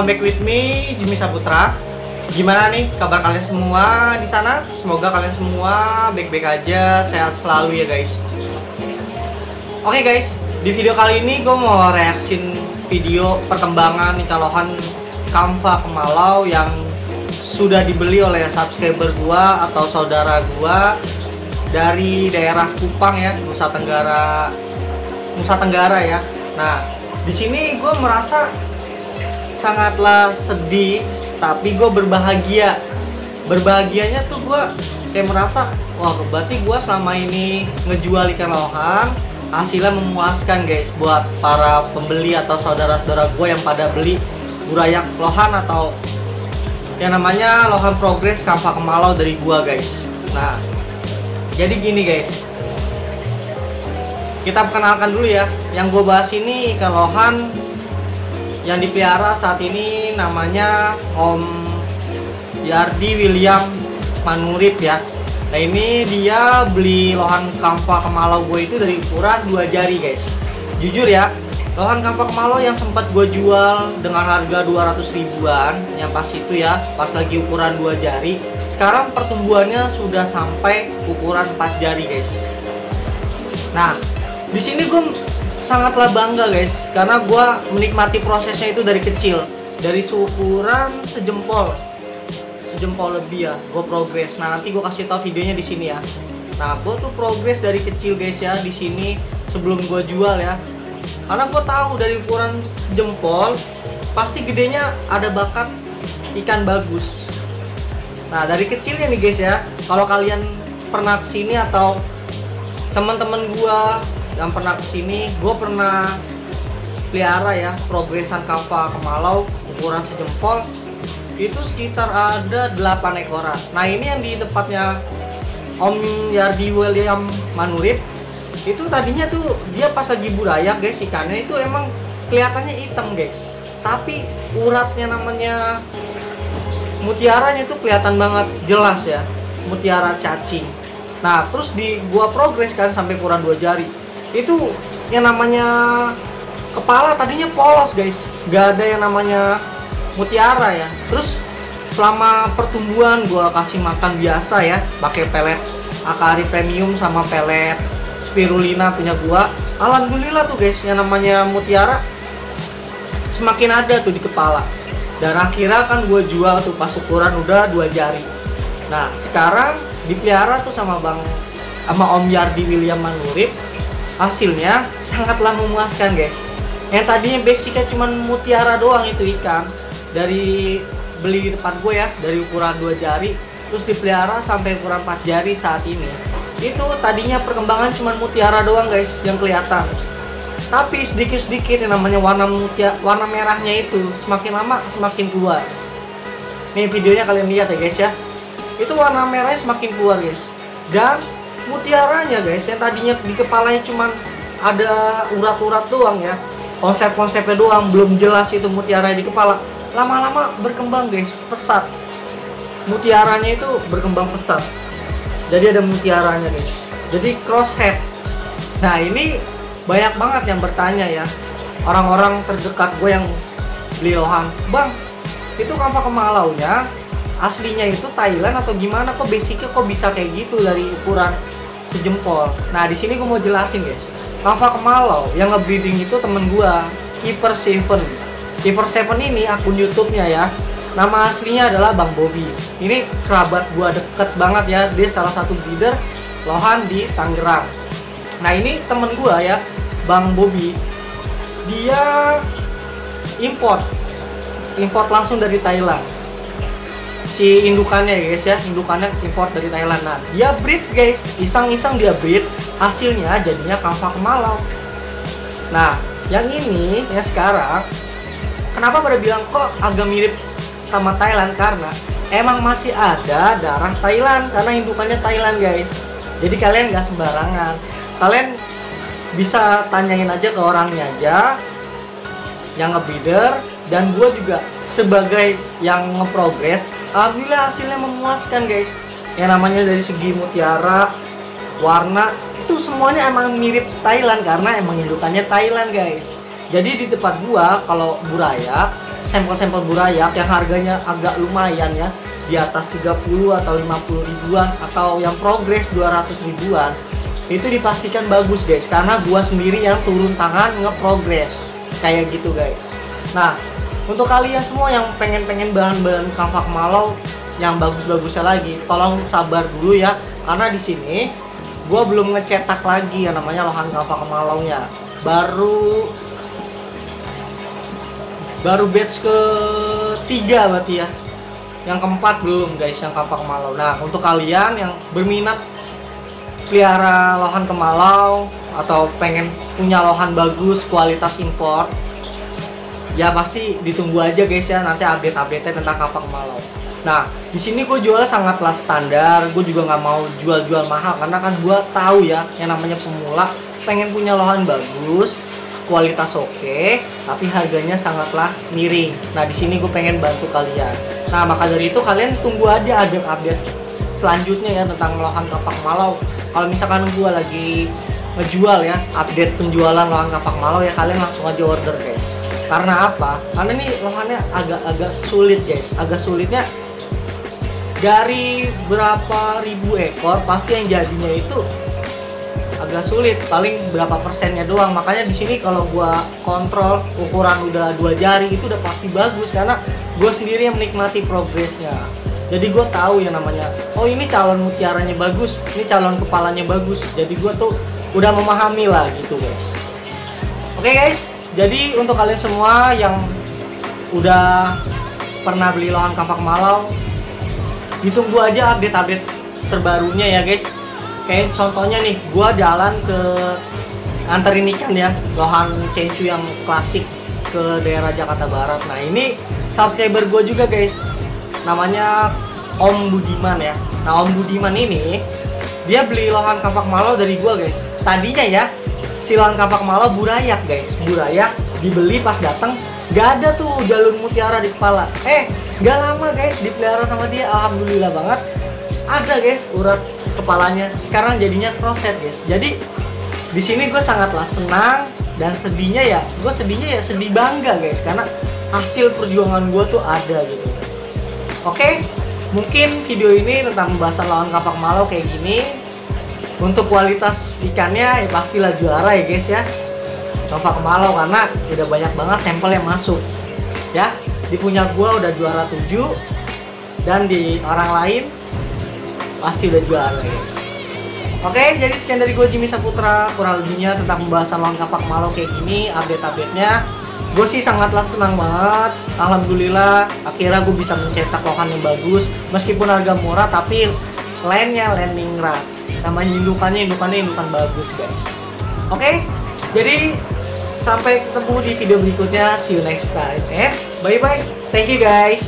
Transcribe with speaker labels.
Speaker 1: back with me, Jimmy Saputra. Gimana nih kabar kalian semua di sana? Semoga kalian semua baik-baik aja, sehat selalu ya guys. Oke guys, di video kali ini gue mau reaksin video perkembangan calohan Kamva Kemalau yang sudah dibeli oleh subscriber gua atau saudara gua dari daerah Kupang ya, Nusa Tenggara ya. Nah, di sini gue merasa sangatlah sedih, tapi gue berbahagia. Berbahagianya tuh gue kayak merasa, wah berarti gue selama ini ngejual ikan lohan hasilnya memuaskan guys, buat para pembeli atau saudara-saudara gue yang pada beli burayak lohan atau yang namanya lohan progres Kamva Kemalau dari gua guys. Nah, jadi gini guys, kita perkenalkan dulu ya. Yang gue bahas ini ikan lohan yang dipelihara saat ini namanya Om Yardi William Manurip ya. Nah, ini dia beli lohan Kamva Kemalau gue itu dari ukuran 2 jari guys. Jujur ya, lohan Kamva Kemalau yang sempat gue jual dengan harga 200 ribuan yang pas itu ya, pas lagi ukuran 2 jari, sekarang pertumbuhannya sudah sampai ukuran 4 jari guys. Nah, di sini gue sangatlah bangga guys, karena gue menikmati prosesnya itu dari kecil, dari ukuran sejempol lebih ya, gue progres. Nah, nanti gue kasih tahu videonya di sini ya. Nah, gue tuh progres dari kecil guys ya di sini sebelum gue jual ya. Karena gue tahu dari ukuran jempol pasti gedenya ada bakat ikan bagus. Nah, dari kecilnya nih guys ya, kalau kalian pernah kesini atau teman-teman gue yang pernah kesini, gue pernah pelihara ya progresan Kamva Kemalau ukuran sejempol itu sekitar ada 8 ekoran. Nah, ini yang di tempatnya Om Yardi William Manurip itu tadinya tuh dia pas lagi burayak guys, ikannya itu emang kelihatannya hitam guys, tapi uratnya namanya mutiaranya itu kelihatan banget jelas ya, mutiara cacing. Nah, terus di gua progres kan sampai ukuran 2 jari itu yang namanya kepala tadinya polos guys, gak ada yang namanya mutiara ya. Terus selama pertumbuhan gua kasih makan biasa ya, pakai pelet Akari Premium sama pelet Spirulina punya gua. Alhamdulillah tuh guys, yang namanya mutiara semakin ada tuh di kepala. Dan akhirnya kan gue jual tuh pas ukuran udah 2 jari. Nah, sekarang dipelihara tuh sama Om Yardi William Manurip. Hasilnya sangatlah memuaskan guys. Yang tadinya basicnya cuman mutiara doang itu ikan, dari beli di tempat gue ya, dari ukuran 2 jari terus dipelihara sampai ukuran 4 jari saat ini. Itu tadinya perkembangan cuma mutiara doang guys yang kelihatan, tapi sedikit-sedikit yang namanya warna merahnya itu semakin lama semakin keluar. Nih videonya kalian lihat ya guys ya, itu warna merahnya semakin keluar guys. Dan mutiaranya guys yang tadinya di kepalanya cuma ada urat-urat doang ya, konsep-konsepnya doang, belum jelas itu mutiara di kepala, lama-lama berkembang guys, pesat. Mutiaranya itu berkembang pesat, jadi ada mutiaranya guys, jadi crosshead. Nah, ini banyak banget yang bertanya ya, orang-orang terdekat gue yang beli lohan, bang itu Kamva Kemalau nya aslinya itu Thailand atau gimana, kok basicnya kok bisa kayak gitu dari ukuran sejempol. Nah, di sini gue mau jelasin guys, Kamva Kemalau yang ngebreeding itu temen gue, Keeper 7. Keeper 7 ini akun YouTube-nya ya, nama aslinya adalah Bang Bobby. Ini kerabat gua deket banget ya, dia salah satu breeder lohan di Tangerang. Nah, ini temen gua ya, Bang Bobby, dia import langsung dari Thailand. Si indukannya ya guys ya, indukannya import dari Thailand. Nah, dia breed guys, iseng-iseng dia breed, hasilnya jadinya Kamva Kemalau. Nah, yang ini ya sekarang kenapa pada bilang kok agak mirip sama Thailand, karena emang masih ada darah Thailand, karena indukannya Thailand guys. Jadi kalian nggak sembarangan, kalian bisa tanyain aja ke orangnya aja yang ngebreeder. Dan gue juga sebagai yang ngeprogres, alhamdulillah hasilnya memuaskan guys. Yang namanya dari segi mutiara, warna itu semuanya emang mirip Thailand, karena emang indukannya Thailand guys. Jadi di tempat gua kalau burayak sampel-sampel burayak yang harganya agak lumayan ya, di atas 30 atau 50 ribuan, atau yang progres 200 ribuan, itu dipastikan bagus guys, karena gua sendiri yang turun tangan nge-progress kayak gitu guys. Nah, untuk kalian semua yang pengen bahan-bahan kampak malau yang bagus-bagusnya lagi, tolong sabar dulu ya, karena di sini gua belum ngecetak lagi yang namanya lohan kampak malaunya. Baru batch ketiga berarti ya. Yang keempat belum guys, yang kampak malau. Nah, untuk kalian yang berminat pelihara lohan kemalau atau pengen punya lohan bagus kualitas impor, ya pasti ditunggu aja guys ya, nanti update-nya tentang kampak malau. Nah, di sini gue jual sangatlah standar, gue juga nggak mau jual mahal, karena kan gue tahu ya, yang namanya pemula pengen punya lohan bagus, kualitas oke, tapi harganya sangatlah miring. Nah, di sini gue pengen bantu kalian. Nah, maka dari itu kalian tunggu aja update selanjutnya ya tentang lohan kampak malau. Kalau misalkan gue lagi ngejual ya, update penjualan lohan kampak malau ya, kalian langsung aja order guys. Karena apa? Karena ini lohannya agak sulit guys. Agak sulitnya dari berapa ribu ekor, pasti yang jadinya itu agak sulit, paling berapa persennya doang. Makanya di sini kalau gua kontrol ukuran udah 2 jari itu udah pasti bagus, karena gue sendiri yang menikmati progresnya. Jadi gue tahu yang namanya, oh ini calon mutiaranya bagus, ini calon kepalanya bagus. Jadi gue tuh udah memahami lah gitu guys. Oke guys, jadi untuk kalian semua yang udah pernah beli lohan kampak malau, ditunggu aja update terbarunya ya guys. Kayak contohnya nih, gua jalan ke anterin ikan ya, lohan cencu yang klasik ke daerah Jakarta Barat. Nah, ini subscriber gua juga guys, namanya Om Budiman ya. Nah, Om Budiman ini dia beli lohan kampak malau dari gua guys. Tadinya ya si lohan kampak malau burayak guys, burayak dibeli, pas datang gak ada tuh jalur mutiara di kepala. Gak lama guys dipelihara sama dia, alhamdulillah banget ada guys urat kepalanya. Sekarang jadinya kroset guys. Jadi di sini gue sangatlah senang, dan sedihnya ya sedih bangga guys, karena hasil perjuangan gue tuh ada gitu. Oke, mungkin video ini tentang pembahasan lohan kampak malau kayak gini. Untuk kualitas ikannya ya pastilah juara ya guys ya, kampak malau, karena udah banyak banget sampel yang masuk ya. Di punya gua udah juara 7, dan di orang lain pasti udah juara guys. Oke, jadi sekian dari gue Jimmy Saputra, kurang lebihnya tentang pembahasan lohan kampak malau kayak gini, update-nya. Gue sih sangatlah senang banget, alhamdulillah akhirnya gue bisa mencetak lohan yang bagus. Meskipun harga murah, tapi landnya landing rat, namanya indukannya indukan bagus guys. Oke, jadi sampai ketemu di video berikutnya, see you next time, bye bye, thank you guys.